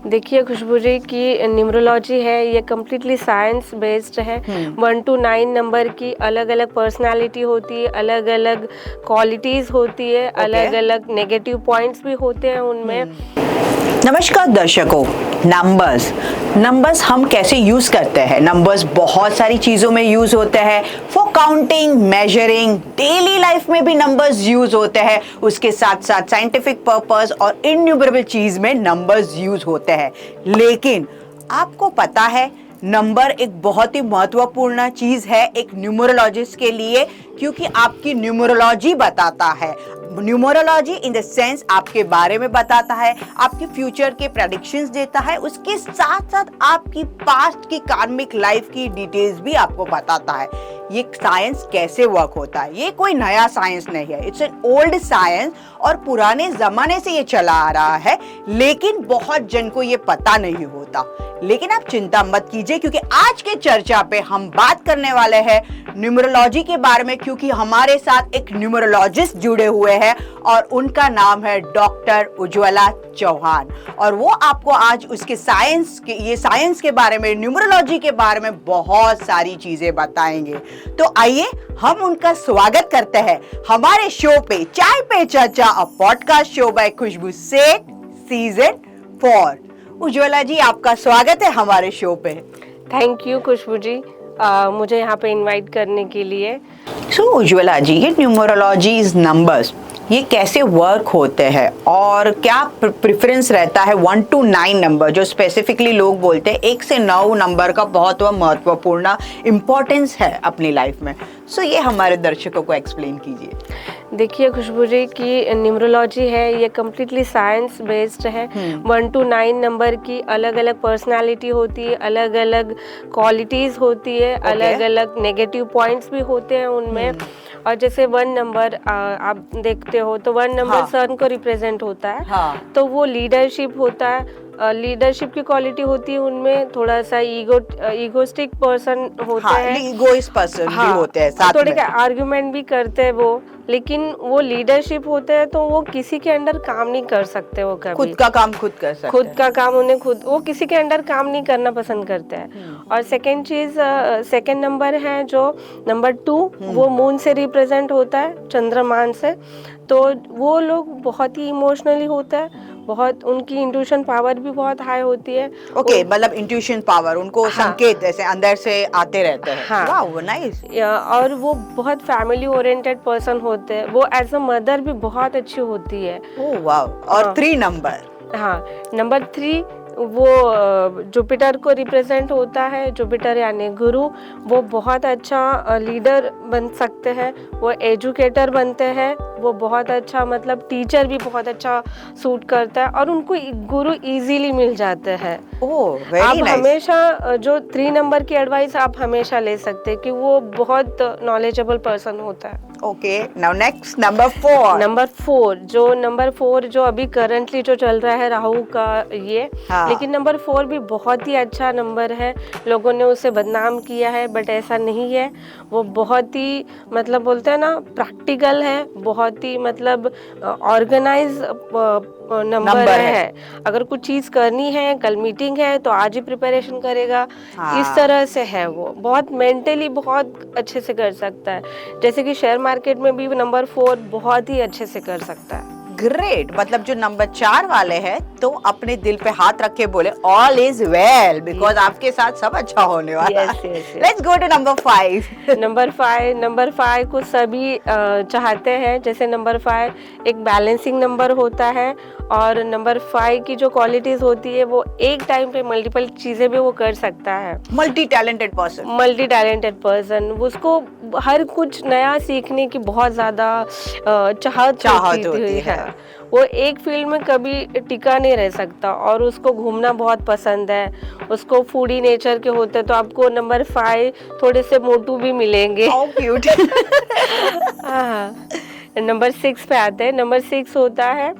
देखिए खुशबू जी की न्यूमरोलॉजी है ये कम्प्लीटली साइंस बेस्ड है। 1 to 9 नंबर की अलग अलग पर्सनालिटी होती है, अलग अलग क्वालिटीज़ होती है, अलग अलग नेगेटिव पॉइंट्स भी होते हैं उनमें। नमस्कार दर्शकों, नंबर्स हम कैसे यूज करते हैं। नंबर्स बहुत सारी चीजों में यूज होते हैं, for counting, measuring, daily life में भी नंबर्स यूज होते हैं। उसके साथ साथ साइंटिफिक पर्पस और इन्यूमरेबल चीज में नंबर्स यूज होते हैं। लेकिन आपको पता है नंबर एक बहुत ही महत्वपूर्ण चीज है एक न्यूमरोलॉजिस्ट के लिए, क्योंकि आपकी न्यूमरोलॉजी बताता है। न्यूमरोलॉजी इन द सेंस आपके बारे में बताता है, आपके फ्यूचर के प्रेडिक्शंस देता है, उसके साथ साथ आपकी पास्ट की कार्मिक लाइफ की डिटेल्स भी आपको बताता है। ये साइंस कैसे वर्क होता है, ये कोई नया साइंस नहीं है, इट्स एन ओल्ड साइंस और पुराने जमाने से ये चला आ रहा है, लेकिन बहुत जन को ये पता नहीं होता। लेकिन आप चिंता मत कीजिए, क्योंकि आज के चर्चा पे हम बात करने वाले हैं न्यूमरोलॉजी के बारे में, क्योंकि हमारे साथ एक न्यूमरोलॉजिस्ट जुड़े हुए हैं और उनका नाम है डॉक्टर उज्ज्वला चौहान। और वो आपको आज उसके साइंस के बारे में, न्यूमरोलॉजी के बारे में बहुत सारी चीजें बताएंगे। तो आइए हम उनका स्वागत करते हैं हमारे शो पे, चाय पे चर्चा, अ पॉडकास्ट शो बाय खुशबू सेठ, सीजन 4। उज्ज्वला जी, आपका स्वागत है हमारे शो पे। थैंक यू खुशबू जी मुझे यहाँ पे इनवाइट करने के लिए। उज्ज्वला जी, ये न्यूमरोलॉजीज नंबर्स ये कैसे वर्क होते हैं और क्या प्रेफरेंस रहता है 1 to 9 नंबर, जो स्पेसिफिकली लोग बोलते हैं 1 से 9 नंबर का बहुत महत्वपूर्ण इम्पोर्टेंस है अपनी लाइफ में। ये हमारे दर्शकों को एक्सप्लेन कीजिए। देखिए खुशबू जी की न्यूमरोलॉजी है ये कम्प्लीटली साइंस बेस्ड है। 1 to 9 नंबर की अलग अलग पर्सनालिटी होती है, अलग अलग क्वालिटीज़ होती है, अलग अलग नेगेटिव पॉइंट्स भी होते हैं उनमें। और जैसे 1 नंबर आप देखते हो तो 1 नंबर सन को रिप्रेजेंट होता है। तो वो लीडरशिप होता है, लीडरशिप की क्वालिटी होती है उनमें। थोड़ा सा ईगोस्टिक पर्सन होते हैं, ईगोइस्ट पर्सन भी होते हैं साथ थोड़े में। आर्ग्यूमेंट भी करते हैं वो, लेकिन वो लीडरशिप होते हैं तो वो किसी के अंडर काम नहीं कर सकते। वो कभी खुद का काम खुद कर सकते हैं, खुद का काम उन्हें खुद, वो किसी के अंडर काम नहीं करना पसंद करते हैं। और सेकंड नंबर है जो नंबर 2, वो मून से रिप्रेजेंट होता है, चंद्रमान से। तो वो लोग बहुत ही इमोशनली होता है, बहुत उनकी इंट्यूशन पावर भी बहुत हाई होती है। मतलब इंट्यूशन पावर, उनको संकेत ऐसे अंदर से आते रहते हैं। वाह, नाइस। और वो बहुत फैमिली ओरिएंटेड पर्सन होते हैं, वो एज अ मदर भी बहुत अच्छी होती है। ओह वाह। और 3 नंबर, नंबर 3 वो जुपिटर को रिप्रेजेंट होता है, जुपिटर यानी गुरु। वो बहुत अच्छा लीडर बन सकते हैं, वो एजुकेटर बनते हैं, वो बहुत अच्छा मतलब टीचर भी बहुत अच्छा सूट करता है और उनको गुरु इजीली मिल जाते हैं। आप हमेशा जो 3 नंबर की एडवाइस आप हमेशा ले सकते हैं कि वो बहुत नॉलेजेबल पर्सन होता है। नाउ नेक्स्ट नंबर 4 नंबर 4 जो अभी करंटली जो चल रहा है राहु का ये। लेकिन नंबर 4 भी बहुत ही अच्छा नंबर है, लोगों ने उसे बदनाम किया है, बट ऐसा नहीं है। वो बहुत ही मतलब बोलते हैं ना, प्रैक्टिकल है, बहुत ही मतलब ऑर्गेनाइज नंबर है। अगर कुछ चीज करनी है, कल मीटिंग है तो आज ही प्रिपरेशन करेगा। इस तरह से है, वो बहुत मेंटली बहुत अच्छे से कर सकता है। जैसे कि शेयर मार्केट में भी नंबर 4 बहुत ही अच्छे से कर सकता है। ग्रेट। मतलब जो नंबर 4 वाले हैं तो अपने दिल पे हाथ रख के बोले ऑल इज वेल, बिकॉज आपके साथ सब अच्छा होने वाला है। Let's go to number 5। Number 5 को सभी चाहते हैं। जैसे नंबर 5 एक बैलेंसिंग नंबर होता है, और नंबर 5 की जो क्वालिटीज होती है वो एक टाइम पे मल्टीपल चीजें भी वो कर सकता है। मल्टी टैलेंटेड पर्सन, उसको हर कुछ नया सीखने की बहुत ज्यादा चाहत होती है। वो एक फील्ड में कभी टिका नहीं रह सकता, और उसको घूमना बहुत पसंद है, उसको फूडी नेचर के होते हैं। तो आपको नंबर 5 थोड़े से मोटू भी मिलेंगे। क्यूट। नंबर 6 पे आते हैं। नंबर 6 होता है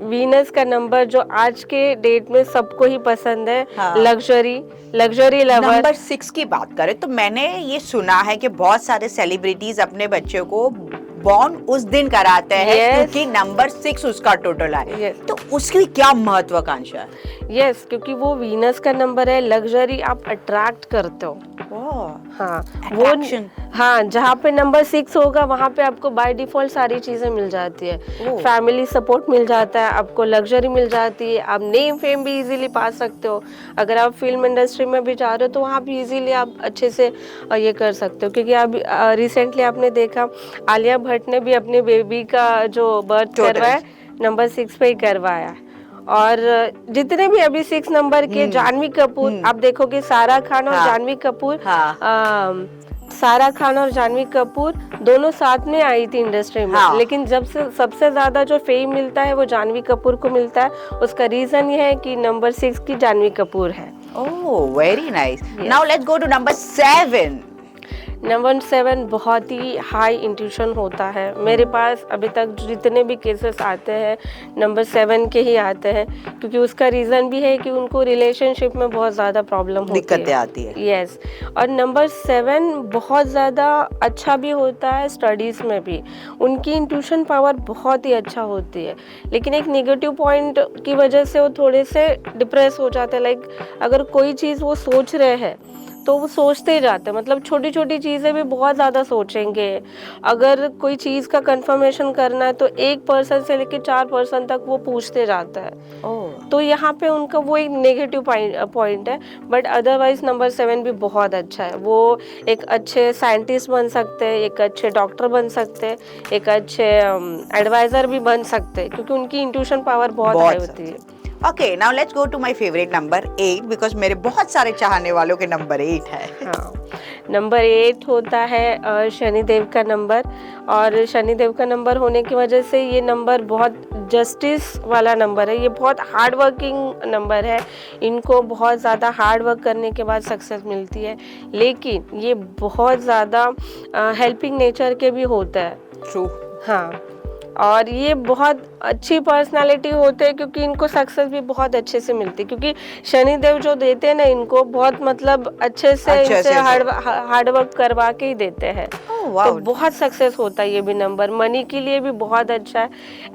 वीनस का नंबर, जो आज के डेट में सबको ही पसंद है। Luxury lover. नंबर 6 की बात करें तो मैंने ये सुना है कि बहुत सारे सेलिब्रिटीज अपने बच्चों को बॉर्न उस दिन कराते हैं Yes. क्योंकि नंबर 6 उसका टोटल है। Yes. तो उसकी क्या महत्वाकांक्षा है? यस, क्योंकि वो वीनस का नंबर है, लग्जरी आप अट्रैक्ट करते हो। हाँ, Attraction. हाँ, जहाँ पे नंबर 6 होगा वहाँ पे आपको बाय डिफॉल्ट सारी चीजें मिल जाती है। फैमिली सपोर्ट मिल जाता है, आपको लग्जरी मिल जाती है, आप नेम फेम भी इजीली पा सकते हो। अगर आप फिल्म इंडस्ट्री में भी जा रहे हो तो वहाँ भी इजीली आप अच्छे से ये कर सकते हो, क्योंकि अब रिसेंटली आपने देखा आलिया भट्ट ने भी अपने बेबी का जो बर्थ करवाया नंबर 6 पे ही करवाया। और जितने भी अभी 6 नंबर के जानवी कपूर, आप देखोगे सारा खान और जानवी कपूर, सारा खान और जानवी कपूर दोनों साथ में आई थी इंडस्ट्री में। लेकिन जब से सबसे ज्यादा जो फेम मिलता है वो जानवी कपूर को मिलता है। उसका रीजन ये है कि नंबर 6 की जानवी कपूर है। Oh, very nice. Now let's go to number 7। Number 7 बहुत ही हाई इंट्यूशन होता है। मेरे पास अभी तक जितने भी केसेस आते हैं नंबर 7 के ही आते हैं, क्योंकि उसका रीज़न भी है कि उनको रिलेशनशिप में बहुत ज़्यादा प्रॉब्लम होती है, दिक्कतें आती है। यस, और नंबर 7 बहुत ज़्यादा अच्छा भी होता है स्टडीज़ में भी। उनकी इंट्यूशन पावर बहुत ही अच्छा होती है, लेकिन एक नेगेटिव पॉइंट की वजह से वो थोड़े से डिप्रेस हो जाते हैं। लाइक अगर कोई चीज़ वो सोच रहे हैं तो वो सोचते ही जाते हैं, मतलब छोटी छोटी चीज़ें भी बहुत ज़्यादा सोचेंगे। अगर कोई चीज़ का कंफर्मेशन करना है तो 1 पर्सन से लेकर 4 पर्सन तक वो पूछते जाता है। तो यहाँ पे उनका वो एक नेगेटिव पॉइंट है। बट अदरवाइज नंबर 7 भी बहुत अच्छा है। वो एक अच्छे साइंटिस्ट बन सकते हैं, एक अच्छे डॉक्टर बन सकते हैं, एक अच्छे एडवाइज़र भी बन सकते हैं, क्योंकि उनकी इंट्यूशन पावर बहुत हाई होती है। Okay, now let's go to my favourite number 8, because मेरे बहुत सारे चाहने वालों के नंबर 8 है। हाँ, नंबर 8 होता है शनिदेव का नंबर, और शनिदेव का नंबर होने की वजह से ये नंबर बहुत जस्टिस वाला नंबर है। ये बहुत हार्ड वर्किंग नंबर है। इनको बहुत ज़्यादा हार्ड वर्क करने के बाद सक्सेस मिलती है, लेकिन ये बहुत ज़्यादा हेल्पिंग नेचर के भी होता है। ट्रू। हाँ, और ये बहुत अच्छी पर्सनालिटी होते हैं, क्योंकि इनको सक्सेस भी बहुत अच्छे से मिलती है, क्योंकि शनिदेव जो देते हैं ना इनको बहुत मतलब अच्छे से इनसे हार्ड वर्क करवा के ही देते हैं। तो बहुत सक्सेस होता है ये भी नंबर। मनी के लिए भी बहुत अच्छा है।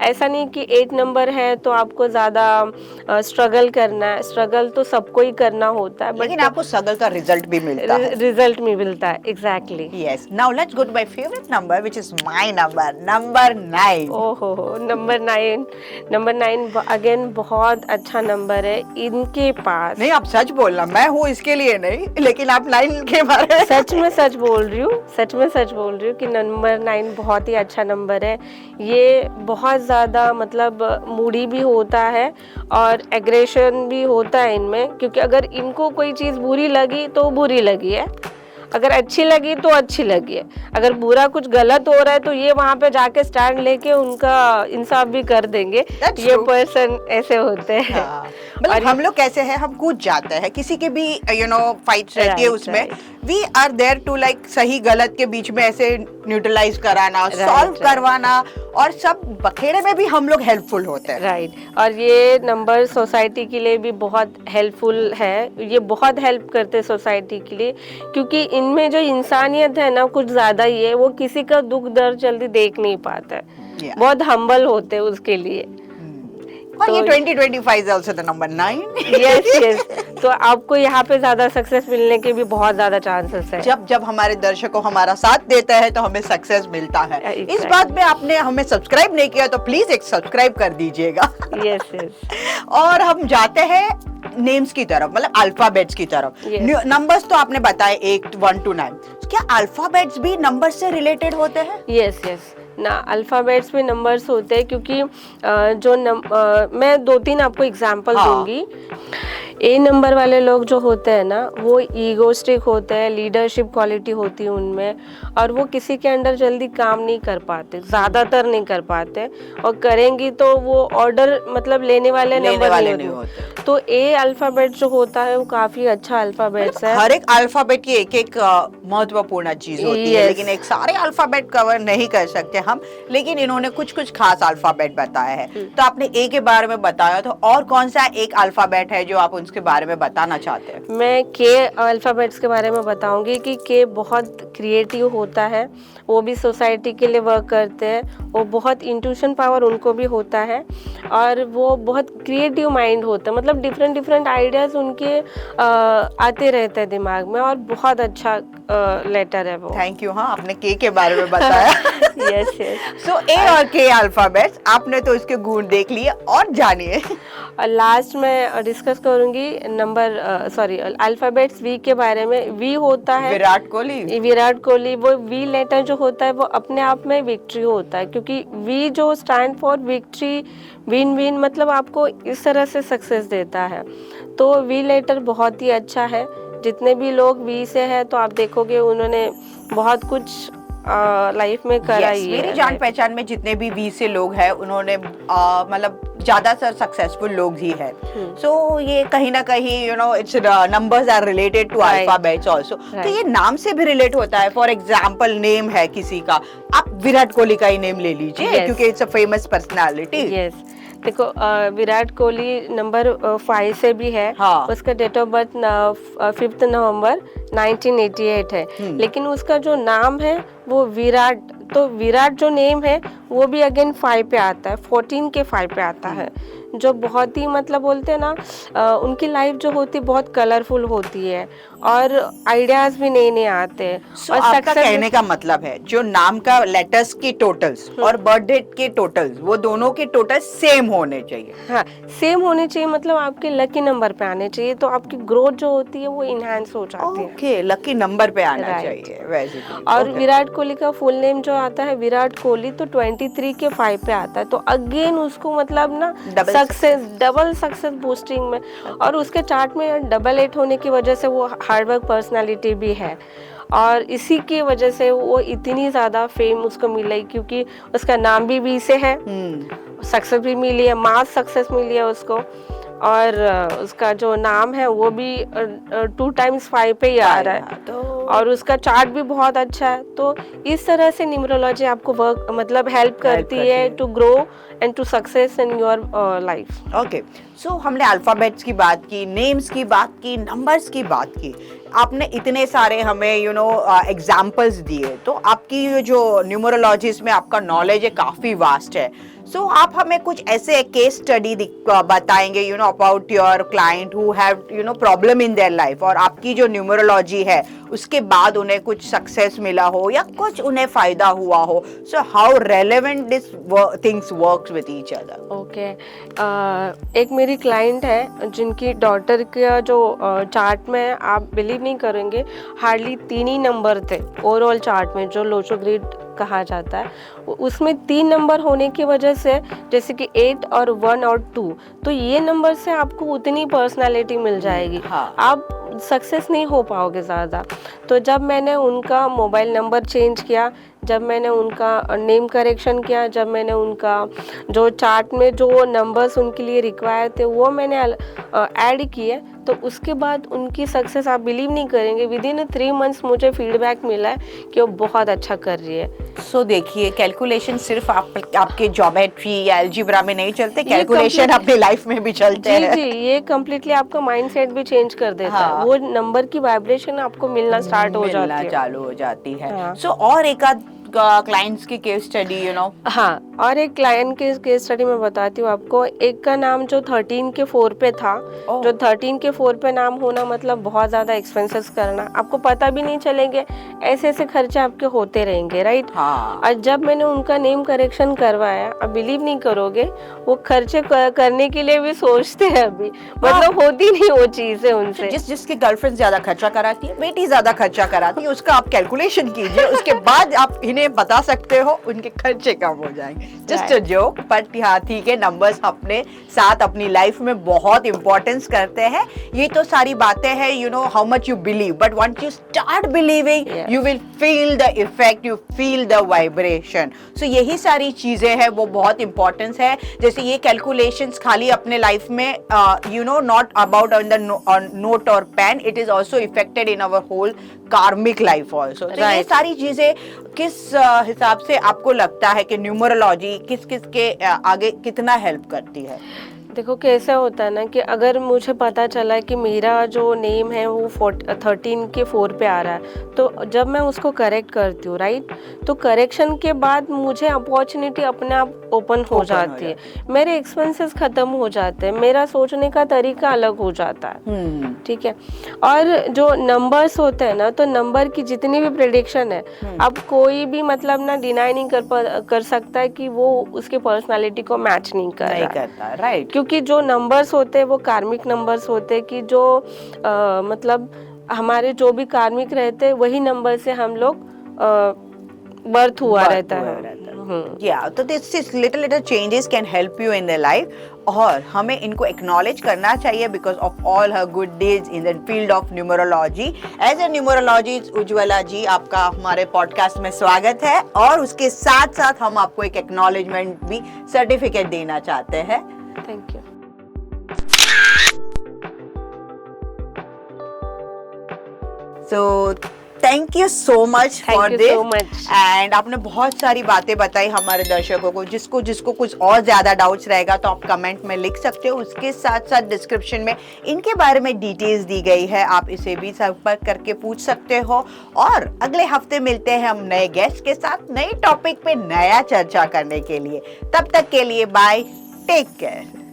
ऐसा नहीं कि 8 नंबर है तो आपको ज़्यादा स्ट्रगल करना है। स्ट्रगल तो सबको ही करना होता है, लेकिन आपको स्ट्रगल का रिजल्ट भी मिलता है। रिजल्ट भी मिलता है, exactly. Yes, now let's go to my favourite number which is my number, number 9। ओहो, नंबर 9। नंबर 9 अगेन बहुत अच्छा नंबर है इनके पास। नहीं, आप सच बोलना, मैं हूँ इसके लिए नहीं, लेकिन आप 9 के बारे में सच में सच बोल रही हूँ, सच में सच बोल रही हूँ कि नंबर 9 बहुत ही अच्छा नंबर है। ये बहुत ज़्यादा मतलब मूडी भी होता है और एग्रेशन भी होता है इनमें, क्योंकि अगर इनको कोई चीज़ बुरी लगी तो बुरी लगी है, अगर अच्छी लगी तो अच्छी लगी है। अगर बुरा कुछ गलत हो रहा है तो ये वहाँ पे जाके स्टैंड लेके उनका इंसाफ भी कर देंगे। ये पर्सन ऐसे होते हैं। मतलब हम लोग कैसे हैं, हम कूद जाते हैं किसी के भी फाइट्स रहती है उसमें, we are there to like सही गलत के बीच में ऐसे न्यूट्रलाइज कराना, सॉल्व करवाना, और सब बखेड़े में भी हम लोग हेल्पफुल होते हैं। राइट, और ये नंबर सोसाइटी के लिए भी बहुत हेल्पफुल है। ये बहुत हेल्प करते हैं सोसाइटी के लिए, क्योंकि इनमें जो इंसानियत है ना कुछ ज्यादा ही है। वो किसी का दुख दर्द जल्दी देख नहीं पाता है, बहुत हम्बल होते हैं उसके लिए। और ये 2025 is also the number 9। Yes yes, तो आपको यहाँ पे ज्यादा सक्सेस मिलने के भी बहुत ज्यादा चांसेस है। जब हमारे दर्शकों हमारा साथ देता है तो हमें सक्सेस मिलता है। इस बात में आपने हमें सब्सक्राइब नहीं किया तो प्लीज एक सब्सक्राइब कर दीजिएगा। Yes yes. और हम जाते हैं नेम्स की तरफ, मतलब अल्फाबेट्स की तरफ। नंबर्स तो आपने बताए 1 to 9, क्या अल्फाबेट्स भी नंबर से रिलेटेड होते हैं? यस यस ना, अल्फ़ाबेट्स में नंबर्स होते हैं, क्योंकि मैं 2-3 आपको एग्जांपल दूंगी। ए नंबर वाले लोग जो होते हैं ना वो ईगोस्टिक होते हैं, लीडरशिप क्वालिटी होती है उनमें, और वो किसी के अंडर जल्दी काम नहीं कर पाते, ज़्यादातर नहीं कर पाते, और करेंगी तो वो ऑर्डर मतलब लेने वाले नंबर नहीं होते। तो ए अल्फ़ाबेट जो होता है वो काफ़ी अच्छा अल्फ़ाबेट्स है। हर एक अल्फ़ाबेट की एक महत्वपूर्ण चीज होती है, लेकिन एक सारे अल्फ़ाबेट कवर नहीं कर सकते हम, लेकिन इन्होंने कुछ खास अल्फ़ाबेट बताया है। तो आपने ए के बारे में बताया, तो और कौन सा एक अल्फ़ाबेट है जो आप पर्सन्स के बारे में बताना चाहते हैं? मैं के अल्फ़ाबेट्स के बारे में बताऊंगी कि के बहुत क्रिएटिव होता है, वो भी सोसाइटी के लिए वर्क करते हैं, वो बहुत इंट्यूशन पावर उनको भी होता है और वो बहुत क्रिएटिव माइंड होता है, मतलब डिफरेंट डिफरेंट आइडियाज़ उनके आते रहते हैं दिमाग में और बहुत अच्छा लेटर है वो। Thank you. हाँ, आपने के बारे में बताया। Yes yes. सो ए और के अल्फाबेट्स, आपने तो इसके गुण देख लिए, और जानिए। और लास्ट में डिस्कस करूंगी अल्फ़ाबेट्स वी के बारे में। वी होता है विराट कोहली। वो वी लेटर जो होता है वो अपने आप में विक्ट्री होता है, क्योंकि वी जो stand for victory, win win, मतलब आपको इस तरह से सक्सेस देता है। तो वी लेटर बहुत ही अच्छा है। जितने भी लोग वी से है तो आप देखोगे उन्होंने बहुत कुछ लाइफ में करा ही है। मेरी जान पहचान में जितने भी वी से लोग हैं उन्होंने मतलब ज्यादातर सक्सेसफुल लोग ही है। सो ये कहीं ना कहीं its numbers are related to alphabets also. तो ये नाम से भी रिलेट होता है। फॉर एग्जांपल, नेम है किसी का, आप विराट कोहली का ही नेम ले लीजिए क्योंकि it's a famous personality. Yes, देखो विराट कोहली नंबर 5 से भी है। हाँ। उसका डेट ऑफ बर्थ 5 नवंबर 1988 है। लेकिन उसका जो नाम है वो विराट, तो विराट जो नेम है वो भी अगेन 5 पे आता है, 14 के 5 पे आता है, जो बहुत ही मतलब बोलते हैं ना उनकी लाइफ जो होती है बहुत कलरफुल होती है और आइडियाज भी नए नए आते हैं। और आपका कहने का मतलब है जो नाम का लेटर्स के टोटल्स और बर्थ डेट के टोटल्स, वो दोनों के टोटल सेम होने चाहिए। हाँ, सेम होने चाहिए, मतलब आपके लकी नंबर पे आने चाहिए, तो आपकी ग्रोथ जो होती है वो इनहेंस हो जाती है। ओके, लकी नंबर पे आना चाहिए वैसे। और विराट कोहली का फुल नेम जो आता है विराट कोहली, तो 23 के 5 पे आता है, तो अगेन उसको मतलब ना डबल सक्सेस बूस्टिंग में। और उसके चार्ट में 88 होने की वजह से वो हार्डवर्क पर्सनालिटी भी है और इसी की वजह से वो इतनी ज़्यादा फेम उसको मिली, क्योंकि उसका नाम भी वी से है, सक्सेस भी मिली है, मास सक्सेस मिली है उसको, और उसका जो नाम है वो भी 2 times 5 पे ही आ रहा है, तो और उसका चार्ट भी बहुत अच्छा है। तो इस तरह से न्यूमरोलॉजी आपको वर्क मतलब हेल्प करती है to grow and to success in your life. Okay, so हमने अल्फाबेट्स की बात की, नेम्स की बात की, नंबर्स की बात की, आपने इतने सारे हमें एग्जाम्पल्स दिए, तो आपकी जो न्यूमरोलॉजीज में आपका नॉलेज है काफ़ी वास्ट है। सो आप हमें कुछ ऐसे केस स्टडी बताएंगे about your client who have problem in their life, और आपकी जो न्यूमरोलॉजी है उसके बाद उन्हें कुछ सक्सेस मिला हो या कुछ उन्हें फायदा हुआ हो। So how relevant this things works with each other? Okay, एक मेरी क्लाइंट है जिनकी डॉटर का जो चार्ट में आप बिलीव नहीं करेंगे, हार्डली 3 ही नंबर थे ओवरऑल चार्ट में, जो लोचो ग्रिड कहा जाता है, उसमें 3 नंबर होने की वजह से, जैसे कि 8 और 1 और 2, तो ये नंबर से आपको उतनी पर्सनालिटी मिल जाएगी। आप सक्सेस नहीं हो पाओगे ज़्यादा। तो जब मैंने उनका मोबाइल नंबर चेंज किया, जब मैंने उनका नेम करेक्शन किया, जब मैंने उनका जो चार्ट में जो नंबर्स उनके लिए रिक्वायर थे वो मैंने ऐड किए, तो उसके बाद उनकी सक्सेस आप बिलीव नहीं करेंगे, विद इन 3 months मुझे फीडबैक मिला है कि वो बहुत अच्छा कर रही है। सो देखिए, कैलकुलेशन सिर्फ आपके ज्योमेट्री या अलजेब्रा में नहीं चलते, कैलकुलेशन अपनी लाइफ में भी चलते हैं। जी, ये कम्प्लीटली आपका माइंडसेट भी चेंज कर देता है। वो नंबर की वाइब्रेशन आपको मिलना स्टार्ट हो जाती है, चालू हो जाती है। सो और एक आध क्लाइंट्स की केस स्टडी हाँ, और एक क्लाइंट की केस स्टडी मैं बताती हूँ आपको। एक का नाम जो 13 के 4 पे था, जो 13 के 4 पे नाम होना मतलब बहुत ज़्यादा एक्सपेंसेस करना, आपको पता भी नहीं चलेंगे, ऐसे ऐसे खर्चे आपके होते रहेंगे, राइट। और जब मैंने उनका नेम करेक्शन करवाया, अब बिलीव नहीं करोगे, वो खर्चे करने के लिए भी सोचते हैं अभी, मतलब होती नहीं वो चीज़ें उनसे। जिसकी गर्लफ्रेंड ज्यादा खर्चा कराती है, बेटी ज्यादा खर्चा कराती है, उसका आप कैलकुलेशन कीजिए, उसके बाद आप इन्हें बता सकते हो उनके खर्चे कम हो जाएंगे। जस्ट अ जोक, बट हाँ ठीक है, नंबर्स अपने साथ अपनी लाइफ में बहुत इंपॉर्टेंस करते हैं। ये तो सारी बातें हैं, how much you believe, but once you start believing you will feel the effect, you feel the vibration. So यही सारी चीजें हैं, वो बहुत इंपॉर्टेंस है। जैसे ये कैलकुलेशंस खाली अपने लाइफ में not about on the note और pen, it is also affected in our whole karmic life also. तो ये सारी चीजें किस हिसाब से आपको लगता है कि न्यूमरोलॉजी किस किस के आगे कितना हेल्प करती है? देखो कैसा होता है ना कि अगर मुझे पता चला कि मेरा जो नेम है वो 13 के 4 पे आ रहा है, तो जब मैं उसको करेक्ट करती हूँ, राइट, तो करेक्शन के बाद मुझे अपॉर्चुनिटी अपने आप ओपन हो जाती है, मेरे एक्सपेंसेस ख़त्म हो जाते हैं, मेरा सोचने का तरीका अलग हो जाता है। ठीक है। और जो नंबर्स होते हैं ना, तो नंबर की जितनी भी प्रेडिक्शन है, अब कोई भी मतलब ना डिनाई नहीं कर सकता है कि वो उसके पर्सनालिटी को मैच नहीं करता, राइट। क्योंकि जो नंबर्स होते हैं वो कार्मिक नंबर्स होते हैं कि जो मतलब हमारे जो भी कार्मिक रहते हैं वही नंबर से हम लोग बर्थ हुआ रहता है। Yeah, तो this little changes can help you in their life, और हमें इनको acknowledge करना चाहिए because of all her good deeds in the field of numerology. As a numerologist, Ujjwala जी, आपका हमारे podcast में स्वागत है, और उसके साथ साथ हम आपको एक acknowledgement भी सर्टिफिकेट देना चाहते हैं। Thank you. So thank you so much for this. Thank you so much. And आपने बहुत सारी बातें बताई हमारे दर्शकों को, जिसको कुछ और ज्यादा डाउट्स रहेगा तो आप कमेंट में लिख सकते हो। उसके साथ साथ डिस्क्रिप्शन में इनके बारे में डिटेल्स दी गई है, आप इसे भी संपर्क करके पूछ सकते हो। और अगले हफ्ते मिलते हैं हम नए गेस्ट के साथ, नए टॉपिक पे नया चर्चा करने के लिए। तब तक के लिए बाय, टेक केयर।